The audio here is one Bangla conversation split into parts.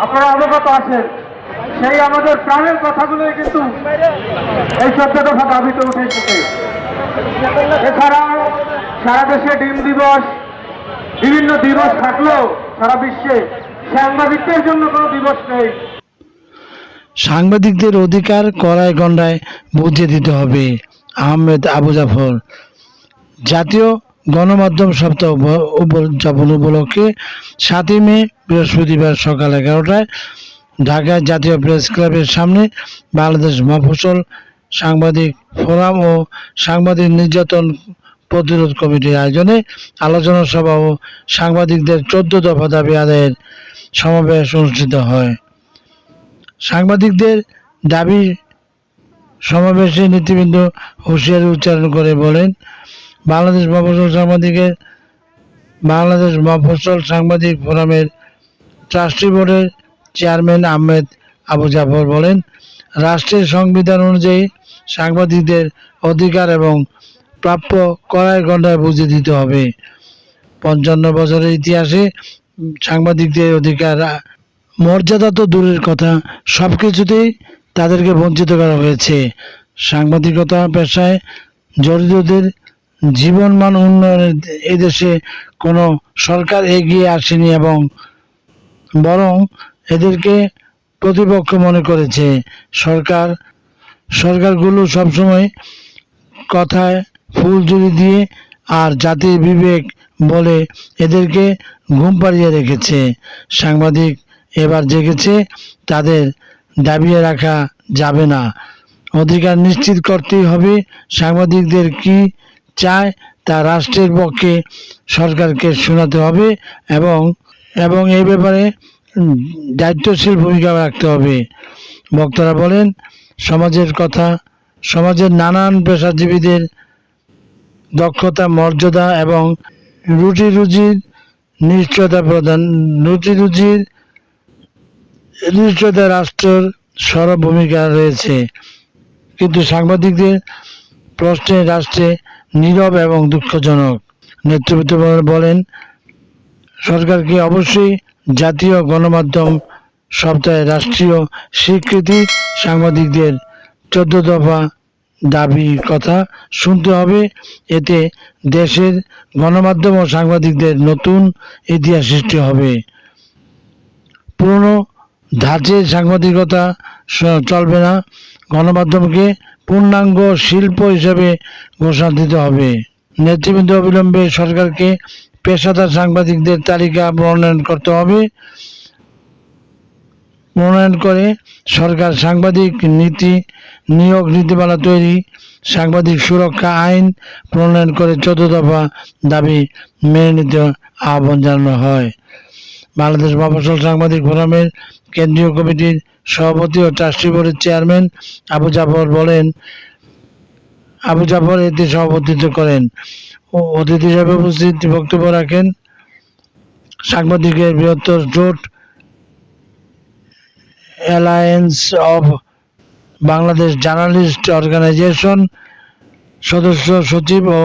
আপনারা অবগত আছেন, সেই আমাদের প্রাণের কথাগুলোই কিন্তু এই 14 দফা দাবিতে উঠে এসেছে। এছাড়াও সারা দেশে ডিম দিবস, বিভিন্ন দিবস থাকলেও সারা বিশ্বে সাংবাদিকদের জন্য কোনো দিবস নেই। সাংবাদিকদের অধিকার কড়ায় গণ্ডায় বুঝিয়ে দিতে হবে। আহমেদ আবু জাফর। জাতীয় গণমাধ্যম সপ্তাহ উদযাপন উপলক্ষে 7ই মে বৃহস্পতিবার সকাল 11টায় ঢাকায় জাতীয় প্রেস ক্লাবের সামনে বাংলাদেশ মফস্বল সাংবাদিক ফোরাম ও সাংবাদিক নির্যাতন প্রতিরোধ কমিটির আয়োজনে আলোচনা সভা ও সাংবাদিকদের 14 দফা দাবি আদায়ের সমাবেশ অনুষ্ঠিত হয়। সাংবাদিকদের দাবি সমাবেশে নেতৃবৃন্দ হুঁশিয়ারি উচ্চারণ করে বলেন, বাংলাদেশ মফস্বল সাংবাদিক ফোরামের ট্রাস্টি বোর্ডের চেয়ারম্যান আহমেদ আবু জাফর বলেন, রাষ্ট্রের সংবিধান অনুযায়ী সাংবাদিকদের অধিকার এবং প্রাপ্য কড়ায় গণ্ডায় বুঝিয়ে দিতে হবে। 55 বছরের ইতিহাসে সাংবাদিকদের অধিকার মর্যাদা তো দূরের কথা, সবকিছুতেই তাদেরকে বঞ্চিত করা হয়েছে। সাংবাদিকতা পেশায় জড়িতদের জীবনমান উন্নয়নে এদেশে কোনো সরকার এগিয়ে আসেনি এবং বরং এদেরকে প্রতিপক্ষ মনে করেছে। সরকারগুলো সবসময় কথায় ফুলঝুরি দিয়ে আর জাতির বিবেক বলে এদেরকে ঘুম পাড়িয়ে রেখেছে। সাংবাদিক এবার জেগেছে, তাদের দাবিয়ে রাখা যাবে না। অধিকার নিশ্চিত করতেই হবে। সাংবাদিকদের কি চায় তা রাষ্ট্রের পক্ষে সরকারকে শোনাতে হবে এবং এই ব্যাপারে দায়িত্বশীল ভূমিকা রাখতে হবে। বক্তারা বলেন, সমাজের নানান পেশাজীবীদের দক্ষতা, মর্যাদা এবং রুটি রুজির নিশ্চয়তা রাষ্ট্রের সরব ভূমিকা রয়েছে, কিন্তু সাংবাদিকদের প্রশ্নে রাষ্ট্রে নীরব এবং দুঃখজনক। নেতৃত্ব বলেন, সরকারকে অবশ্যই জাতীয় গণমাধ্যম সপ্তাহে রাষ্ট্রীয় স্বীকৃতি, সাংবাদিকদের 14 দফা দাবির কথা শুনতে হবে। এতে দেশের গণমাধ্যম ও সাংবাদিকদের নতুন ইতিহাস সৃষ্টি হবে। পুরনো ধাঁচের সাংবাদিকতা চলবে না, গণমাধ্যমকে পূর্ণাঙ্গ শিল্প হিসেবে ঘোষণা দিতে হবে। নেতৃবৃন্দ অবিলম্বে সরকারকে পেশাদার সাংবাদিকদের তালিকা প্রণয়ন করে সরকার সাংবাদিক নিয়োগ নীতিমালা তৈরি, সাংবাদিক সুরক্ষা আইন প্রণয়ন করে 14 দফা দাবি মেনে নিতে আহ্বান জানানো হয়। বাংলাদেশ মফস্বল সাংবাদিক ফোরামের কেন্দ্রীয় কমিটির সভাপতি ও ট্রাস্টি বোর্ডের চেয়ারম্যান আবু জাফর এতে সভাপতিত্ব করেন। অতিথি হিসেবে উপস্থিত বক্তব্য রাখেন সাংবাদিকের বৃহত্তর জোট alliance of Bangladesh journalist organisation সদস্য সচিব ও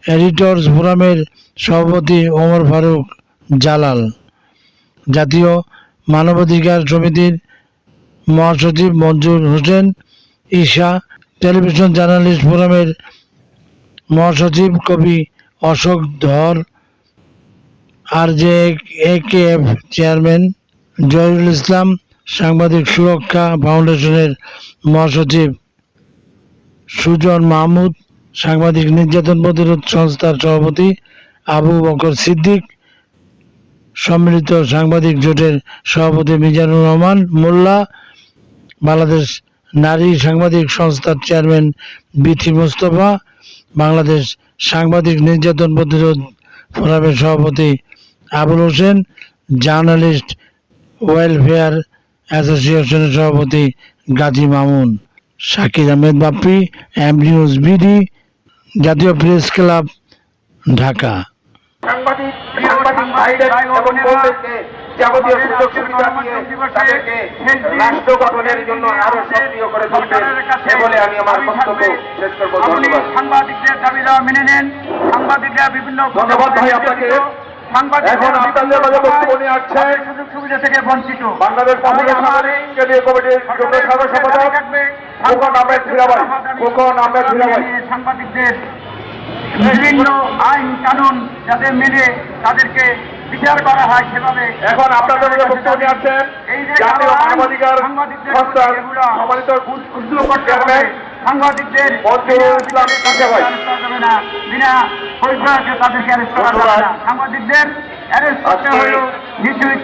এডিটর্স ফোরামের সভাপতি ওমর ফারুক জালাল, জাতীয় মানবাধিকার সমিতির মহাসচিব মঞ্জুর হোসেন ঈশা, টেলিভিশন জার্নালিস্ট ফোরামের মহাসচিব কবি অশোক ধর, RJAKF চেয়ারম্যান জহিরুল ইসলাম, সাংবাদিক সুরক্ষা ফাউন্ডেশনের মহাসচিব সুজন মাহমুদ, সাংবাদিক নির্যাতন প্রতিরোধ সংস্থার সভাপতি আবু বকর সিদ্দিক, সম্মিলিত সাংবাদিক জোটের সভাপতি মিজানুর রহমান মোল্লা, বাংলাদেশ নারী সাংবাদিক সংস্থার চেয়ারম্যান বিথি মোস্তফা, বাংলাদেশ সাংবাদিক নির্যাতন প্রতিরোধ ফোরামের সভাপতি আবুল হোসেন, জার্নালিস্ট ওয়েলফেয়ার অ্যাসোসিয়েশনের সভাপতি Gazi Mamun. Shakir Ahmed Bappi, M News BD, জাতীয় প্রেস ক্লাব, ঢাকা। সাংবাদিক ভাইদের এবং বোনদেরকে যাবতীয় সুযোগ সুবিধা দিয়ে তাদেরকে রাষ্ট্র গঠনের জন্য আরো সক্রিয় করে তুলবেন বলে আমি আমার বক্তব্য শেষ করব। ধন্যবাদ। সাংবাদিকদের দাবি মেনে নেন। সাংবাদিকরা বিভিন্ন ধন্যবাদ ভাই আপনাকে। এখন আপনাদের মাঝে বক্তব্য নিয়ে আসছেন সুযোগ সুবিধা থেকে বঞ্চিত বাংলাদেশ মহিলা সাংবাদিক কেন্দ্রীয় কমিটির যুগ্ম সাধারণ সম্পাদক খোকন আহমেদ ভীরাভাই। খোকন আহমেদ ভীরাভাই। সাংবাদিকদের বিভিন্ন আইন কানুন যাদের মেনে তাদেরকে বিচার করা হয় সেভাবে এখন আপনাদের মাঝে বক্তব্য নিয়ে আসছেন এই যে জাতীয় মানবাধিকার সাংবাদিকদের সংস্থার এগুলো সম্মানিত উদ্যোগ করতে হবে। সাংবাদিকদের মঞ্জুরুল ইসলাম ভাই। যাবে না, বিনা পরিচয়কে তাদেরকে অ্যারেস্ট করা যাবে না। সাংবাদিকদের অ্যারেস্ট করতে হলো নিশ্চয়ই